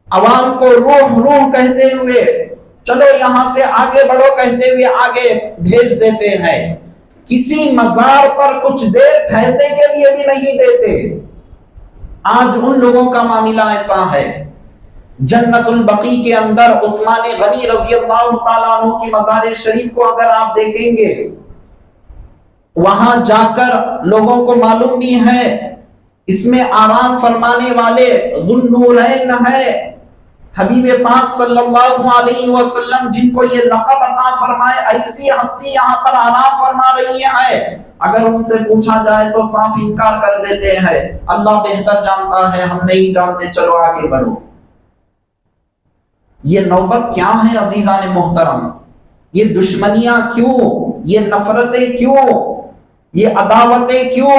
عوام کو روح روح کہتے ہوئے چلو یہاں سے آگے بڑھو کہتے ہوئے آگے بھیج دیتے ہیں، کسی مزار پر کچھ دیر ٹھہرنے کے لیے بھی نہیں دیتے۔ آج ان لوگوں کا معاملہ ایسا ہے۔ جنت البقیع کے اندر عثمان غنی رضی اللہ تعالیٰ عنہ کی مزار شریف کو اگر آپ دیکھیں گے، وہاں جا کر لوگوں کو معلوم بھی ہے اس میں آرام فرمانے والے ذو النورین ہے، حبیب پاک صلی اللہ علیہ وسلم جن کو یہ لقب عطا فرمائے، ایسی ہستی یہاں پر آرام فرما رہی ہے۔ اگر ان سے پوچھا جائے تو صاف انکار کر دیتے ہیں، اللہ بہتر جانتا ہے، ہم نہیں جانتے، چلو آگے بڑھو۔ یہ نوبت کیا ہے عزیزان محترم؟ یہ دشمنیاں کیوں؟ یہ نفرتیں کیوں؟ یہ عداوتیں کیوں؟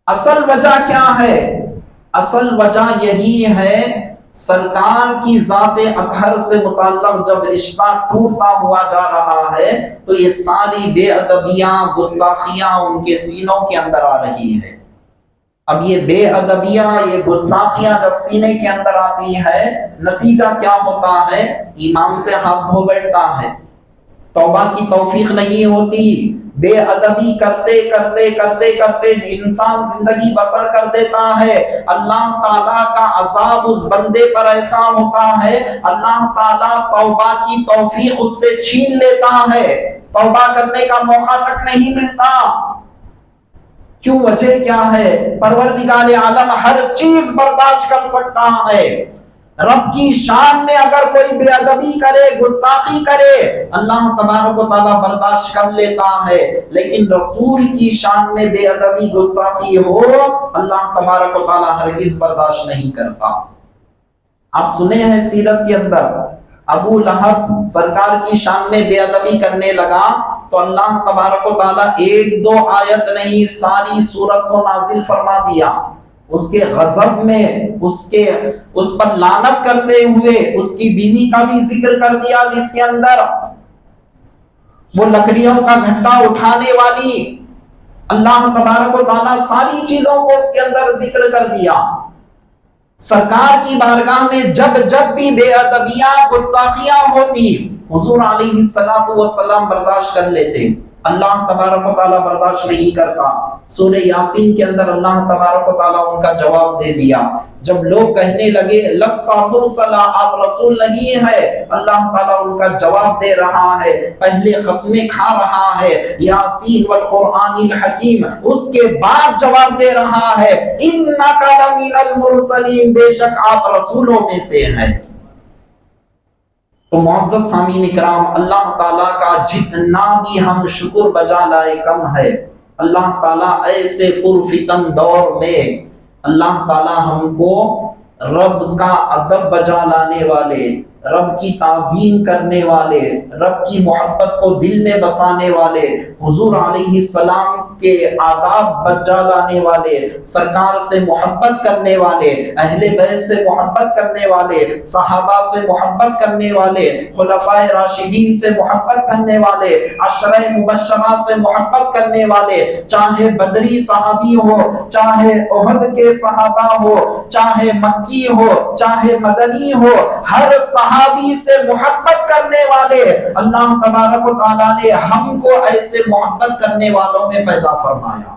اصل وجہ کیا ہے؟ اصل وجہ یہی ہے، سرکار کی ذات اطہر سے متعلق جب رشتہ ٹوٹتا ہوا جا رہا ہے تو یہ ساری بے ادبیاں، گستاخیاں ان کے سینوں کے اندر آ رہی ہے۔ اب یہ بے ادبیاں، یہ گستاخیاں جب سینے کے اندر آتی ہے، نتیجہ کیا ہوتا ہے؟ ایمان سے ہاتھ دھو بیٹھتا ہے، توبہ کی توفیق نہیں ہوتی، بے ادبی کرتے کرتے کرتے کرتے انسان زندگی بسر کر دیتا ہے۔ اللہ تعالیٰ کا عذاب اس بندے پر ایسا ہوتا ہے، اللہ تعالیٰ توبہ کی توفیق اس سے چھین لیتا ہے، توبہ کرنے کا موقع تک نہیں ملتا۔ کیوں؟ وجہ کیا ہے؟ پروردگار عالم ہر چیز برداشت کر سکتا ہے۔ رب کی شان میں اگر کوئی بے ادبی کرے، گستاخی کرے، اللہ تبارک و تعالیٰ برداشت کر لیتا ہے، لیکن رسول کی شان میں بے ادبی گستاخی ہو، اللہ تبارک و تعالیٰ ہرگز برداشت نہیں کرتا۔ آپ سنے ہیں سیرت کے اندر ابو لہب سرکار کی شان میں بے ادبی کرنے لگا تو اللہ تبارک و تعالیٰ ایک دو آیت نہیں، ساری سورت کو نازل فرما دیا۔ اس کے غضب میں اس پر لعنت کرتے ہوئے اس کی بیوی کا بھی ذکر کر دیا، جس کے اندر وہ لکڑیوں کا گھٹا اٹھانے والی، اللہ تبارک و تعالیٰ ساری چیزوں کو اس کے اندر ذکر کر دیا۔ سرکار کی بارگاہ میں جب جب بھی بے ادبیاں، گستاخیاں ہوتی، حضور علیہ السلام برداشت کر لیتے، اللہ تبارک و تعالیٰ برداشت نہیں کرتا۔ سورہ یاسین کے اندر اللہ تبارک و تعالیٰ ان کا جواب دے دیا۔ جب لوگ کہنے لگے لستا مرسلا، آپ رسول نہیں ہے، اللہ تعالیٰ ان کا جواب دے رہا ہے، پہلے قسمیں کھا رہا ہے یاسین والقرآن الحکیم، اس کے بعد جواب دے رہا ہے انک لمن المرسلین، بے شک آپ رسولوں میں سے ہیں۔ تو معزز سامعین اکرام، اللہ تعالیٰ کا جتنا بھی ہم شکر بجا لائے کم ہے۔ اللہ تعالیٰ ایسے پرفتن دور میں اللہ تعالیٰ ہم کو رب کا ادب بجا لانے والے، رب کی تعظیم کرنے والے، رب کی محبت کو دل میں بسانے والے، حضور علیہ السلام کے آداب بجا لانے والے، سرکار سے محبت کرنے والے، اہل بیت سے محبت کرنے والے، صحابہ سے محبت کرنے والے، خلفائے راشدین سے محبت کرنے والے، عشرہ مبشرہ سے محبت کرنے والے، چاہے بدری صحابی ہو، چاہے احد کے صحابہ ہو، چاہے مکی ہو، چاہے مدنی ہو، ہر صحابی سے محبت کرنے والے، اللہ تبارک و تعالیٰ نے ہم کو ایسے محبت کرنے والوں میں پیدا فرمایا۔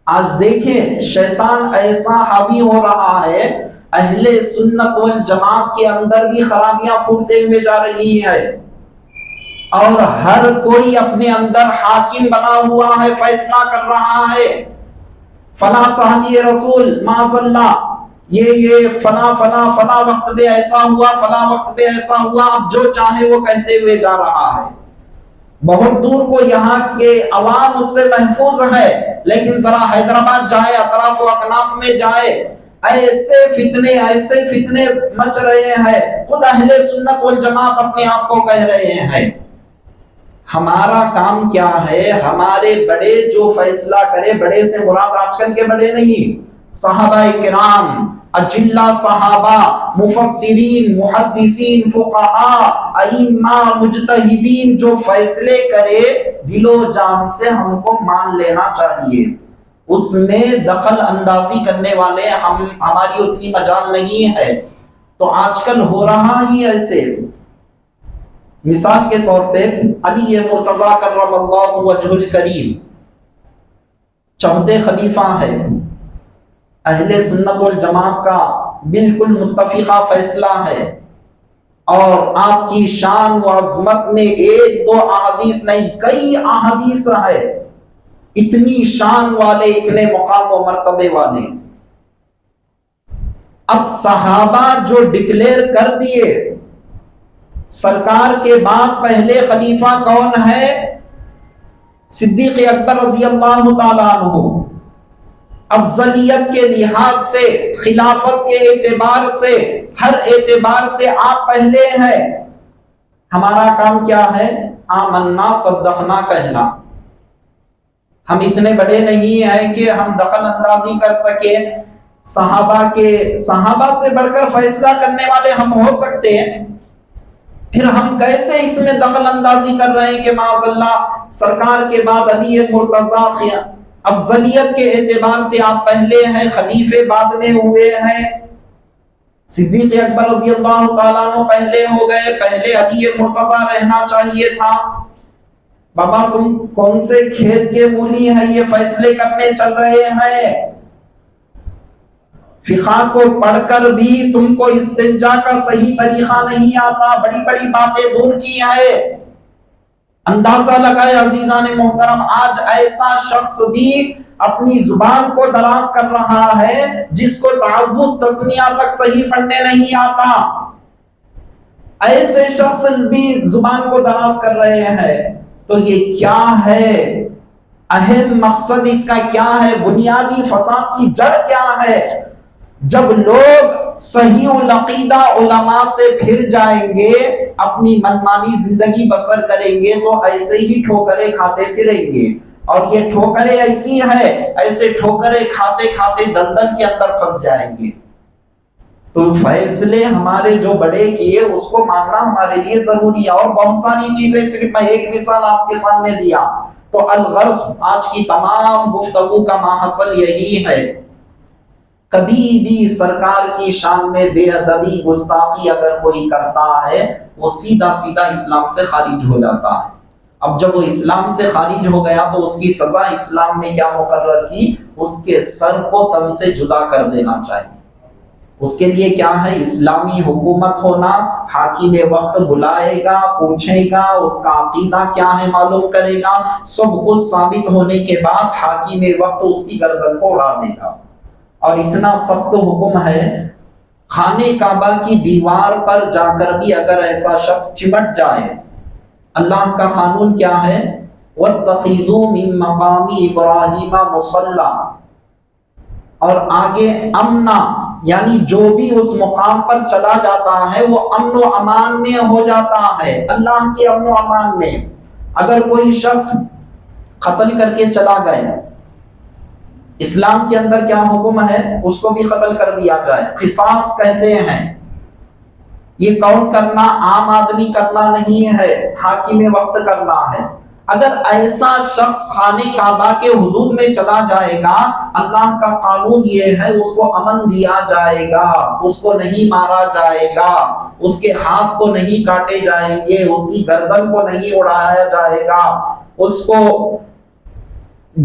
آج دیکھیں شیطان ایسا حاوی ہو رہا ہے، اہل سنت والجماعت کے اندر بھی خرابیاں پھوٹتے ہوئے جا رہی ہے، اور ہر کوئی اپنے اندر حاکم بنا ہوا ہے، فیصلہ کر رہا ہے، فلاں صحابی رسول معاذ اللہ یہ فلاں وقت پہ ایسا ہوا، فلاں وقت پہ ایسا ہوا، اب جو چاہے وہ کہتے ہوئے جا رہا ہے۔ بہت دور کو یہاں کے عوام اس سے محفوظ ہے، لیکن ذرا حیدرآباد جائے، اطراف و اکناف میں جائے، ایسے فتنے مچ رہے ہیں، خود اہل سنت والجماعت اپنے آپ کو کہہ رہے ہیں۔ ہمارا کام کیا ہے؟ ہمارے بڑے جو فیصلہ کرے، بڑے سے مراد آج کل کے بڑے نہیں، صحابہ کرام، اجلا صحابہ، مفسرین، محدثین، فقہاء، ائمہ، مجتہدین جو فیصلے کرے دل و جان سے ہم کو مان لینا چاہیے، اس میں دخل اندازی کرنے والے ہماری اتنی مجال نہیں ہے۔ تو آج کل ہو رہا ہی ایسے۔ مثال کے طور پہ علی مرتضیٰ کرم اللہ وجہ الکریم چوتھے خلیفہ ہے، اہل سنت والجماعت کا بالکل متفقہ فیصلہ ہے، اور آپ کی شان و عظمت میں ایک دو احادیث نہیں کئی احادیث ہے، اتنی شان والے، اتنے مقام و مرتبے والے۔ اب صحابہ جو ڈکلیئر کر دیے سرکار کے بعد پہلے خلیفہ کون ہے؟ صدیق اکبر رضی اللہ تعالیٰ عنہ۔ افضلیت کے لحاظ سے، خلافت کے اعتبار سے، ہر اعتبار سے آپ پہلے ہیں۔ ہمارا کام کیا ہے؟ آمنا صدقنا کہنا۔ ہم اتنے بڑے نہیں ہیں کہ ہم دخل اندازی کر سکے۔ صحابہ سے بڑھ کر فیصلہ کرنے والے ہم ہو سکتے ہیں، پھر ہم کیسے اس میں دخل اندازی کر رہے ہیں کہ معاذ اللہ سرکار کے بعد علی مرتضیٰ افضلیت کے اعتبار سے آپ پہلے ہیں، خلیفے بعد میں ہوئے ہیں، صدیق اکبر رضی اللہ تعالیٰ عنہ پہلے ہو گئے، پہلے علی مرتضیٰ رہنا چاہیے تھا۔ بابا تم کون سے کھیت کے مولی ہیں، یہ فیصلے کرنے چل رہے ہیں؟ فقہ کو پڑھ کر بھی تم کو استنجا کا صحیح طریقہ نہیں آتا، بڑی بڑی باتیں دور کی ہیں۔ اندازہ لگائے عزیزان محترم، آج ایسا شخص بھی اپنی زبان کو دراز کر رہا ہے جس کو تعوذ تسمیہ تک صحیح پڑھنے نہیں آتا، ایسے شخص بھی زبان کو دراز کر رہے ہیں۔ تو یہ کیا ہے؟ اہم مقصد اس کا کیا ہے؟ بنیادی فساد کی جڑ کیا ہے؟ جب لوگ صحیح العقیدہ علماء سے پھر جائیں گے، اپنی منمانی زندگی بسر کریں گے، تو ایسے ہی ٹھوکریں کھاتے پھریں گے، اور یہ ٹھوکریں ایسی ہے، ایسے ٹھوکریں کھاتے کھاتے دلدل کے اندر پھنس جائیں گے۔ تو فیصلے ہمارے جو بڑے کیے اس کو ماننا ہمارے لیے ضروری ہے، اور بہت ساری چیزیں، صرف میں ایک مثال آپ کے سامنے دیا۔ تو الغرض آج کی تمام گفتگو کا ماحصل یہی ہے، کبھی بھی سرکار کی شان میں بے ادبی گستاخی اگر کوئی کرتا ہے وہ سیدھا سیدھا اسلام سے خارج ہو جاتا ہے۔ اب جب وہ اسلام سے خارج ہو گیا تو اس کی سزا اسلام میں کیا مقرر کی؟ اس کے سر کو تن سے جدا کر دینا چاہیے۔ اس کے لیے کیا ہے؟ اسلامی حکومت ہونا، حاکم وقت بلائے گا، پوچھے گا، اس کا عقیدہ کیا ہے معلوم کرے گا، سب کچھ ثابت ہونے کے بعد حاکم وقت اس کی گردن کو اڑا دے گا۔ اور اتنا سخت حکم ہے، خانہ کعبہ کی دیوار پر جا کر بھی اگر ایسا شخص چمٹ جائے، اللہ کا قانون کیا ہے؟ وَاتَّخِذُوا مِن مَّقَامِ إِبْرَاهِيمَ مُصَلًّى، اور آگے امنا، یعنی جو بھی اس مقام پر چلا جاتا ہے وہ امن و امان میں ہو جاتا ہے، اللہ کے امن و امان میں۔ اگر کوئی شخص قتل کر کے چلا گیا، اسلام کے اندر کیا حکم ہے؟ اس کو بھی قتل کر دیا جائے، قصاص کہتے ہیں۔ یہ کاؤنٹ کرنا عام آدمی کرنا نہیں ہے، حاکم وقت کرنا ہے۔ اگر ایسا شخص خانہ کعبہ کے حدود میں چلا جائے گا، اللہ کا قانون یہ ہے اس کو امن دیا جائے گا، اس کو نہیں مارا جائے گا، اس کے ہاتھ کو نہیں کاٹے جائیں گے، اس کی گردن کو نہیں اڑایا جائے گا، اس کو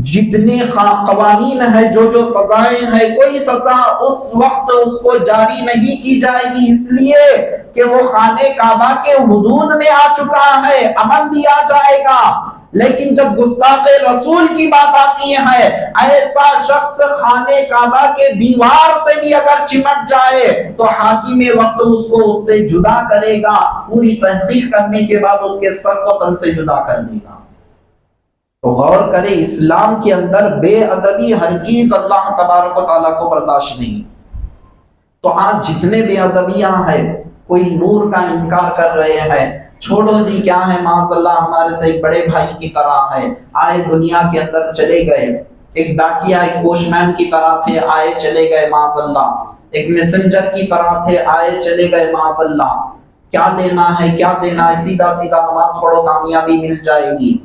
جتنے قوانین ہیں، جو سزائیں ہیں، کوئی سزا اس وقت اس کو جاری نہیں کی جائے گی، اس لیے کہ وہ خانہ کعبہ کے حدود میں آ چکا ہے، امن دیا جائے گا۔ لیکن جب گستاخ رسول کی بات آتی ہے، ایسا شخص خانہ کعبہ کے دیوار سے بھی اگر چمٹ جائے تو حاکم وقت اس کو اس سے جدا کرے گا، پوری تحقیق کرنے کے بعد اس کے سر کو تن سے جدا کر دے گا۔ تو غور کرے، اسلام کے اندر بے ادبی ہرگز اللہ تبارک و تعالیٰ کو برداشت نہیں۔ تو آج جتنے بے ادبیاں ہیں، کوئی نور کا انکار کر رہے ہیں، چھوڑو جی کیا ہے، معاذ اللہ ہمارے سے ایک بڑے بھائی کی طرح ہے، آئے دنیا کے اندر چلے گئے، ایک ڈاکیا، ایک پوسٹ مین کی طرح تھے، آئے چلے گئے، معاذ اللہ ایک میسنجر کی طرح تھے، آئے چلے گئے، معاذ اللہ، کیا لینا ہے کیا دینا ہے، سیدھا سیدھا نماز پڑھو کامیابی مل جائے گی۔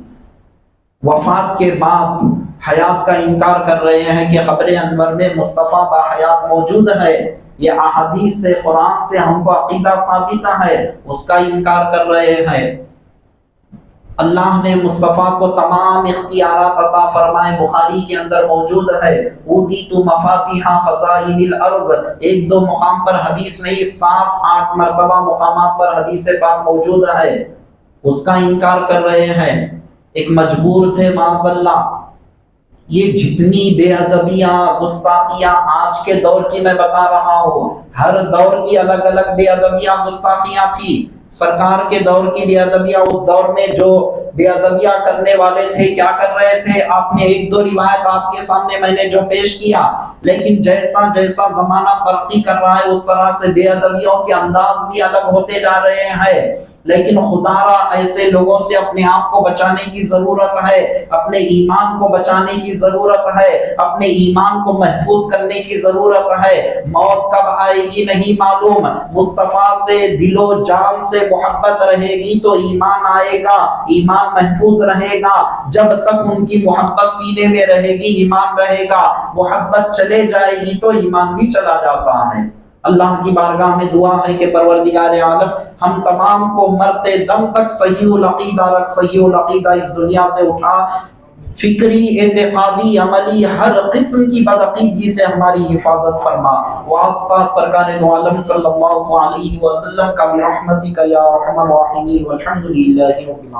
وفات کے بعد حیات کا انکار کر رہے ہیں کہ قبر انور میں مصطفیٰ باحیات موجود ہے، یہ احادیث سے قرآن سے ہم کو عقیدہ ثابت ہے، اس کا انکار کر رہے ہیں۔ اللہ نے مصطفیٰ کو تمام اختیارات عطا فرمائے، بخاری کے اندر موجود ہے، اوتیت مفاتیح خزائن الارض، ایک دو مقام پر حدیث نہیں، 7-8 مرتبہ مقامات پر حدیث پاک موجود ہے، اس کا انکار کر رہے ہیں۔ ایک مجبور تھے معاذ اللہ۔ یہ جتنی بے ادبیاں گستاخیاں آج کے دور کی میں بتا رہا ہوں، ہر دور کی الگ الگ بے ادبیاں گستاخیاں تھی۔ سرکار کے دور کی بے ادبیاں، اس دور میں جو بے ادبیاں کرنے والے تھے کیا کر رہے تھے، آپ نے ایک دو روایت آپ کے سامنے میں نے جو پیش کیا، لیکن جیسا جیسا زمانہ ترقی کر رہا ہے اس طرح سے بے ادبیوں کے انداز بھی الگ ہوتے جا رہے ہیں۔ لیکن خدا را ایسے لوگوں سے اپنے آپ کو بچانے کی ضرورت ہے، اپنے ایمان کو بچانے کی ضرورت ہے، اپنے ایمان کو محفوظ کرنے کی ضرورت ہے۔ موت کب آئے گی نہیں معلوم، مصطفیٰ سے دل و جان سے محبت رہے گی تو ایمان آئے گا، ایمان محفوظ رہے گا۔ جب تک ان کی محبت سینے میں رہے گی ایمان رہے گا، محبت چلے جائے گی تو ایمان بھی چلا جاتا ہے۔ اللہ کی بارگاہ میں دعا ہے کہ پروردگار عالم ہم تمام کو مرتے دم تک صحیح العقیدہ رکھ، صحیح العقیدہ اس دنیا سے اٹھا، فکری، اعتقادی، عملی ہر قسم کی بدعقیدگی سے ہماری حفاظت فرما۔ واسطہ سرکار دو عالم صلی اللہ علیہ وسلم کا برحمتک یا ارحم الراحمین، والحمد للہ رب العالمین۔